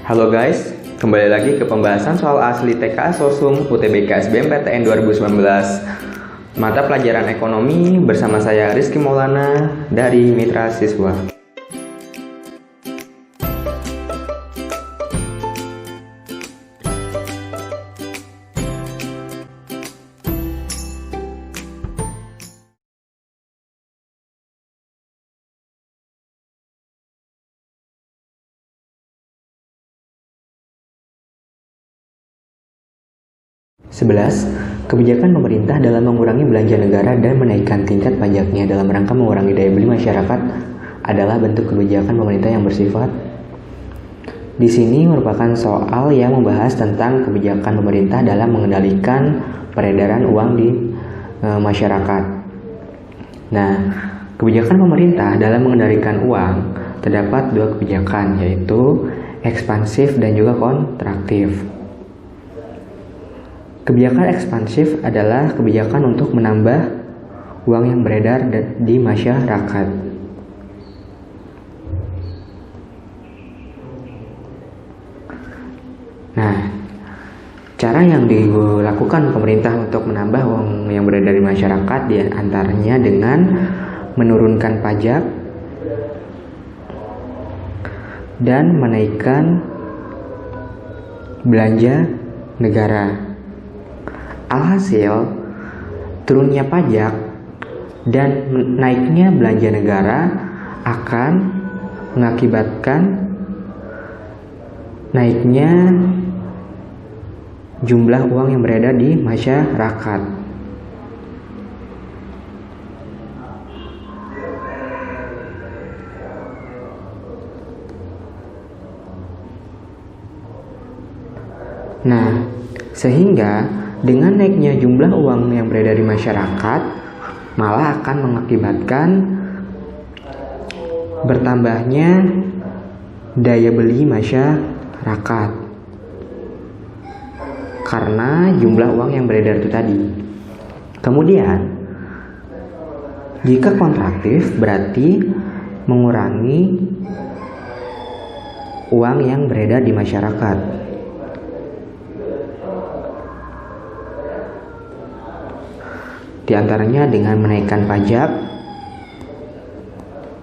Halo guys, kembali lagi ke pembahasan soal asli TK Sosum UTBK SBMPTN 2019 mata pelajaran ekonomi bersama saya Rizky Maulana dari Mitra Siswa. Sebelas, kebijakan pemerintah dalam mengurangi belanja negara dan menaikkan tingkat pajaknya dalam rangka mengurangi daya beli masyarakat adalah bentuk kebijakan pemerintah yang bersifat. Di sini merupakan soal yang membahas tentang kebijakan pemerintah dalam mengendalikan peredaran uang di masyarakat. Nah, kebijakan pemerintah dalam mengendalikan uang terdapat dua kebijakan, yaitu ekspansif dan juga kontraktif. Kebijakan ekspansif adalah kebijakan untuk menambah uang yang beredar di masyarakat. Nah, cara yang dilakukan pemerintah untuk menambah uang yang beredar di masyarakat diantaranya dengan menurunkan pajak dan menaikkan belanja negara. Alhasil, turunnya pajak dan naiknya belanja negara akan mengakibatkan naiknya jumlah uang yang beredar di masyarakat. Nah, sehingga dengan naiknya jumlah uang yang beredar di masyarakat, malah akan mengakibatkan bertambahnya daya beli masyarakat karena jumlah uang yang beredar itu tadi. Kemudian, jika kontraktif berarti mengurangi uang yang beredar di masyarakat. Di antaranya dengan menaikkan pajak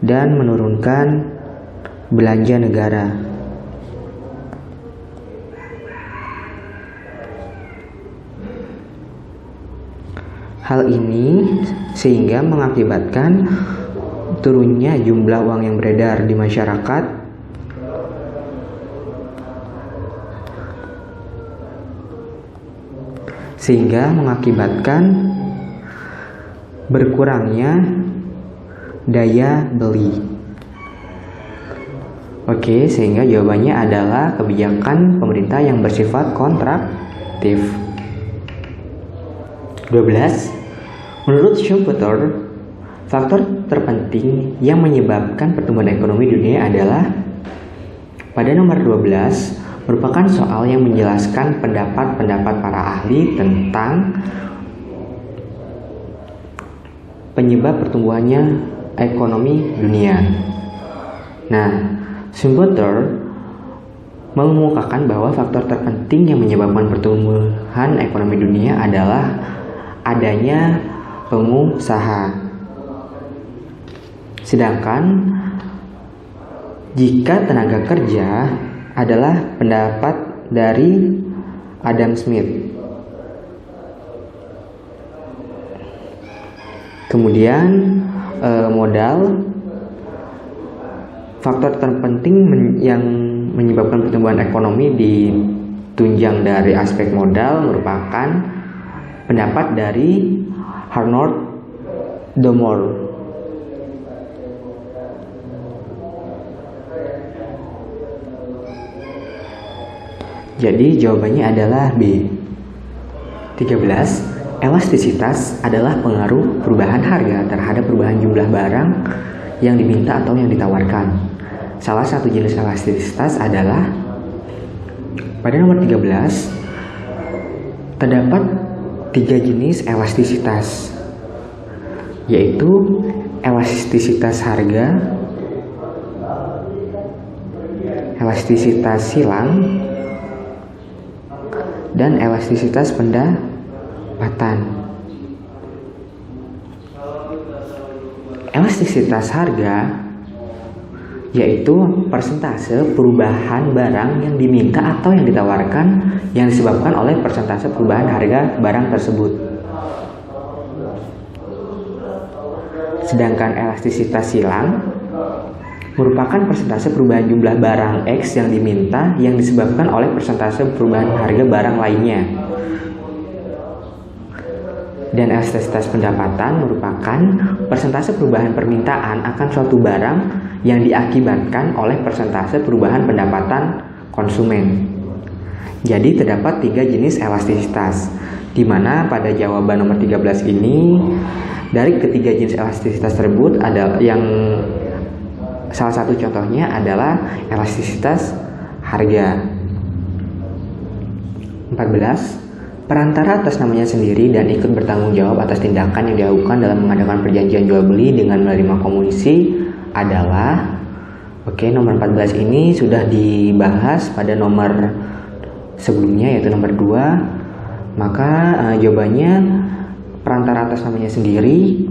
dan menurunkan belanja negara. Hal ini sehingga mengakibatkan turunnya jumlah uang yang beredar di masyarakat sehingga mengakibatkan berkurangnya daya beli. Oke, sehingga jawabannya adalah kebijakan pemerintah yang bersifat kontraktif. 12. Menurut Schumpeter, faktor terpenting yang menyebabkan pertumbuhan ekonomi dunia adalah pada nomor 12 merupakan soal yang menjelaskan pendapat-pendapat para ahli tentang penyebab pertumbuhannya ekonomi dunia. Nah, Schumpeter mengemukakan bahwa faktor terpenting yang menyebabkan pertumbuhan ekonomi dunia adalah adanya pengusaha. Sedangkan jika tenaga kerja adalah pendapat dari Adam Smith. Kemudian modal, faktor terpenting yang menyebabkan pertumbuhan ekonomi ditunjang dari aspek modal merupakan pendapat dari Arnold Domor. Jadi jawabannya adalah B. 13. Elastisitas adalah pengaruh perubahan harga terhadap perubahan jumlah barang yang diminta atau yang ditawarkan. Salah satu jenis elastisitas adalah pada nomor 13 terdapat 3 jenis elastisitas, yaitu elastisitas harga, elastisitas silang dan elastisitas pendapatan. Elastisitas harga yaitu persentase perubahan barang yang diminta atau yang ditawarkan yang disebabkan oleh persentase perubahan harga barang tersebut. Sedangkan elastisitas silang merupakan persentase perubahan jumlah barang X yang diminta yang disebabkan oleh persentase perubahan harga barang lainnya. Dan elastisitas pendapatan merupakan persentase perubahan permintaan akan suatu barang yang diakibatkan oleh persentase perubahan pendapatan konsumen. Jadi terdapat 3 jenis elastisitas, di mana pada jawaban nomor 13 ini dari ketiga jenis elastisitas tersebut ada yang salah satu contohnya adalah elastisitas harga. 14. Perantara atas namanya sendiri dan ikut bertanggung jawab atas tindakan yang dilakukan dalam mengadakan perjanjian jual beli dengan menerima komisi adalah nomor 14 ini sudah dibahas pada nomor sebelumnya yaitu nomor 2. Maka jawabannya perantara atas namanya sendiri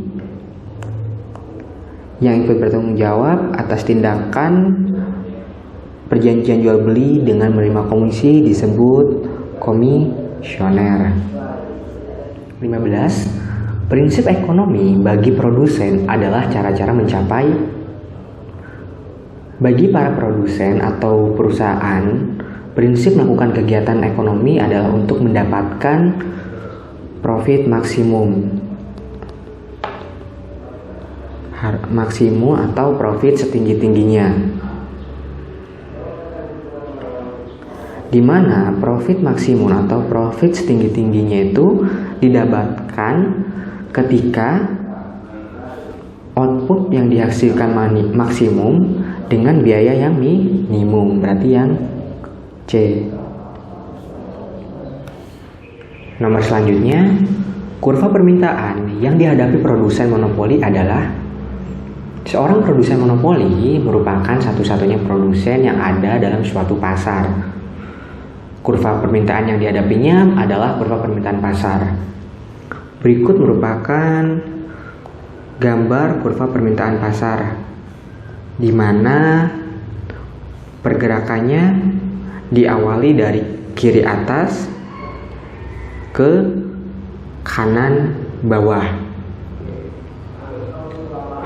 yang ikut bertanggung jawab atas tindakan perjanjian jual beli dengan menerima komisi disebut komisioner. 15. Prinsip ekonomi bagi produsen adalah cara-cara mencapai. Bagi para produsen atau perusahaan, prinsip melakukan kegiatan ekonomi adalah untuk mendapatkan profit maksimum atau profit setinggi-tingginya. Di mana profit maksimum atau profit setinggi-tingginya itu didapatkan ketika output yang dihasilkan maksimum dengan biaya yang minimum, berarti yang C. Nomor selanjutnya, kurva permintaan yang dihadapi produsen monopoli adalah seorang produsen monopoli merupakan satu-satunya produsen yang ada dalam suatu pasar. Kurva permintaan yang dihadapinya adalah kurva permintaan pasar. Berikut merupakan gambar kurva permintaan pasar, di mana pergerakannya diawali dari kiri atas ke kanan bawah.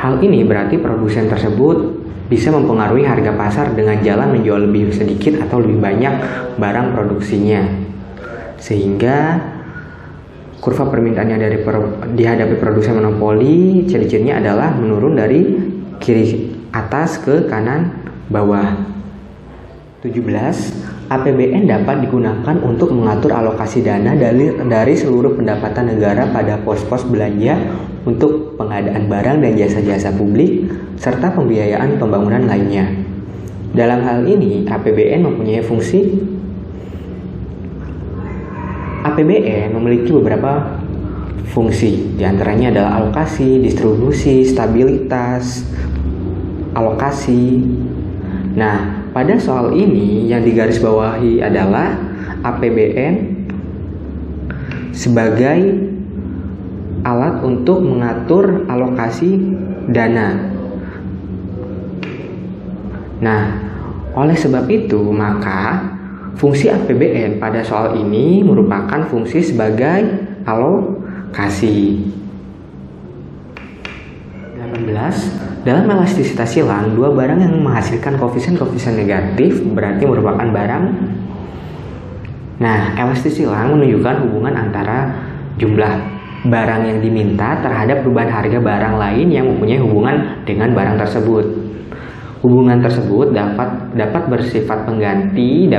Hal ini berarti produsen tersebut bisa mempengaruhi harga pasar dengan jalan menjual lebih sedikit atau lebih banyak barang produksinya, sehingga kurva permintaan yang dihadapi produsen monopoli ciri-cirinya adalah menurun dari kiri atas ke kanan bawah. 17. APBN dapat digunakan untuk mengatur alokasi dana dari seluruh pendapatan negara pada pos-pos belanja untuk pengadaan barang dan jasa-jasa publik serta pembiayaan pembangunan lainnya. Dalam hal ini, APBN mempunyai fungsi. APBN memiliki beberapa fungsi, di antaranya adalah alokasi, distribusi, stabilitas, alokasi. Nah, pada soal ini yang digarisbawahi adalah APBN sebagai alat untuk mengatur alokasi dana. Nah, oleh sebab itu maka fungsi APBN pada soal ini merupakan fungsi sebagai alokasi. 18. Dalam elastisitas silang, dua barang yang menghasilkan koefisien-koefisien negatif berarti merupakan barang. Nah, elastisitas silang menunjukkan hubungan antara jumlah barang yang diminta terhadap perubahan harga barang lain yang mempunyai hubungan dengan barang tersebut. Hubungan tersebut dapat bersifat pengganti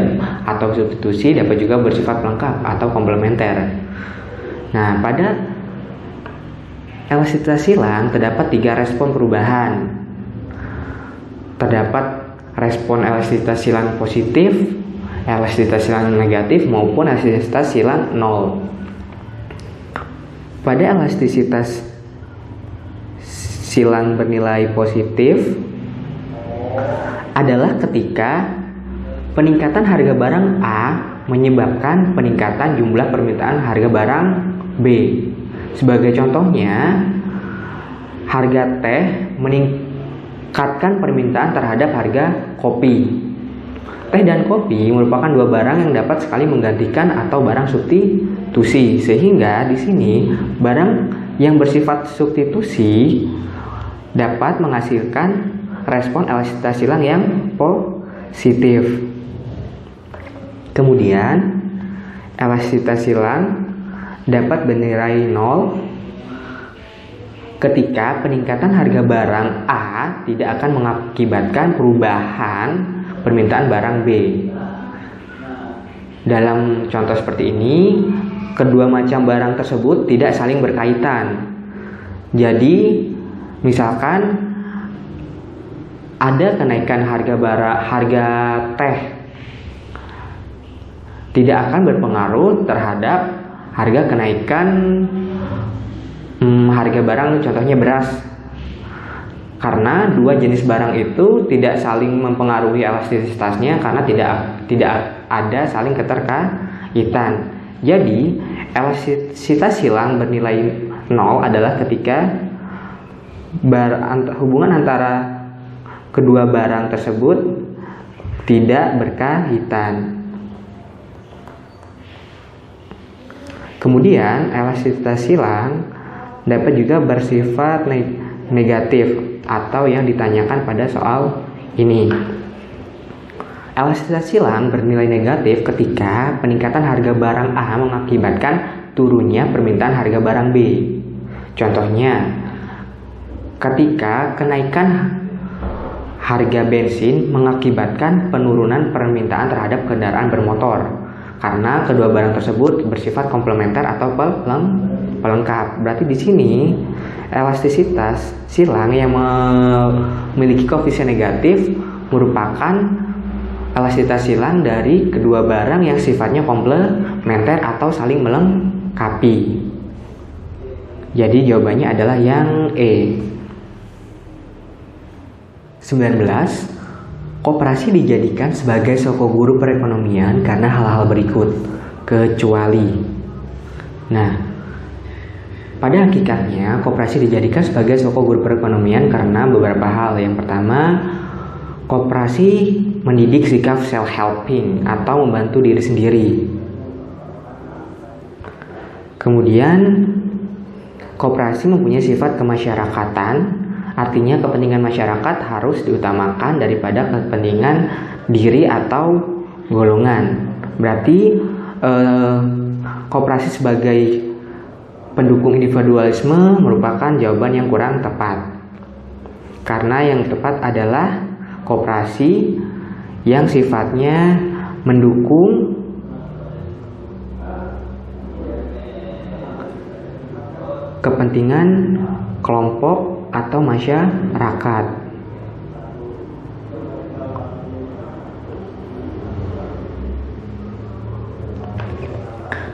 atau substitusi, dapat juga bersifat pelengkap atau komplementer. Nah, pada elastisitas silang terdapat 3 respon perubahan. Terdapat respon elastisitas silang positif, elastisitas silang negatif maupun elastisitas silang 0. Pada elastisitas silang bernilai positif adalah ketika peningkatan harga barang A menyebabkan peningkatan jumlah permintaan harga barang B. Sebagai contohnya, harga teh meningkatkan permintaan terhadap harga kopi. Teh dan kopi merupakan dua barang yang dapat sekali menggantikan atau barang substitusi, sehingga di sini barang yang bersifat substitusi dapat menghasilkan respon elastisitas silang yang positif. Kemudian, elastisitas silang dapat bernilai 0 ketika peningkatan harga barang A tidak akan mengakibatkan perubahan permintaan barang B. Dalam contoh seperti ini, kedua macam barang tersebut tidak saling berkaitan. Jadi, misalkan ada kenaikan harga teh tidak akan berpengaruh terhadap harga kenaikan harga barang, contohnya beras, karena dua jenis barang itu tidak saling mempengaruhi elastisitasnya karena tidak ada saling keterkaitan. Jadi elastisitas silang bernilai 0 adalah ketika hubungan antara kedua barang tersebut tidak berkaitan. Kemudian elastisitas silang dapat juga bersifat negatif atau yang ditanyakan pada soal ini. Elastisitas silang bernilai negatif ketika peningkatan harga barang A mengakibatkan turunnya permintaan harga barang B. Contohnya, ketika kenaikan harga bensin mengakibatkan penurunan permintaan terhadap kendaraan bermotor karena kedua barang tersebut bersifat komplementer atau pelengkap. Berarti di sini elastisitas silang yang memiliki koefisien negatif merupakan elastisitas silang dari kedua barang yang sifatnya komplementer atau saling melengkapi. Jadi jawabannya adalah yang E. 19. Koperasi dijadikan sebagai soko guru perekonomian karena hal-hal berikut, kecuali. Nah, pada hakikatnya koperasi dijadikan sebagai soko guru perekonomian karena beberapa hal. Yang pertama, koperasi mendidik sikap self-helping atau membantu diri sendiri. Kemudian, koperasi mempunyai sifat kemasyarakatan. Artinya kepentingan masyarakat harus diutamakan daripada kepentingan diri atau golongan. Berarti koperasi sebagai pendukung individualisme merupakan jawaban yang kurang tepat. Karena yang tepat adalah koperasi yang sifatnya mendukung kepentingan kelompok atau masyarakat.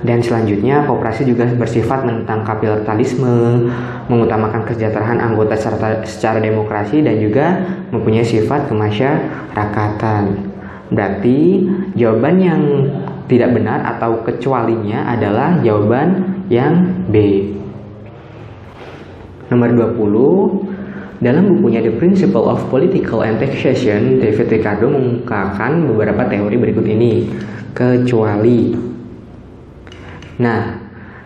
Dan selanjutnya, koperasi juga bersifat menentang kapitalisme, mengutamakan kesejahteraan anggota secara demokrasi, dan juga mempunyai sifat kemasyarakatan. Berarti jawaban yang tidak benar atau kecualinya adalah jawaban yang B. Nomor 20, dalam bukunya The Principle of Political and Taxation, David Ricardo mengungkapkan beberapa teori berikut ini, kecuali. Nah,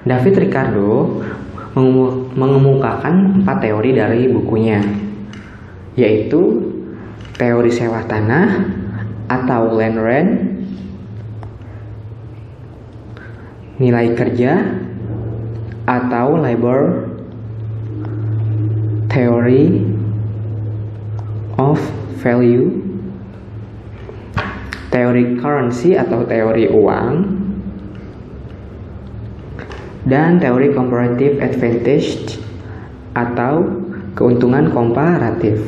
David Ricardo mengemukakan 4 teori dari bukunya, yaitu teori sewa tanah atau land rent, nilai kerja atau labor, theory of value, teori currency atau teori uang, dan teori comparative advantage atau keuntungan komparatif.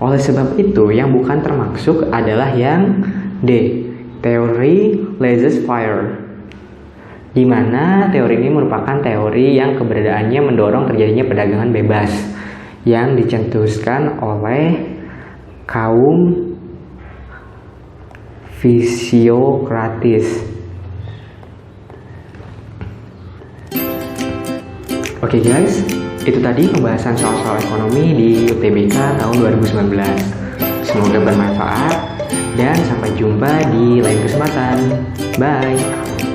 Oleh sebab itu, yang bukan termasuk adalah yang D, teori laissez-faire. di mana teori ini merupakan teori yang keberadaannya mendorong terjadinya perdagangan bebas yang dicetuskan oleh kaum fisiokratis. Oke guys, itu tadi pembahasan soal-soal ekonomi di UTBK tahun 2019. Semoga bermanfaat dan sampai jumpa di lain kesempatan. Bye.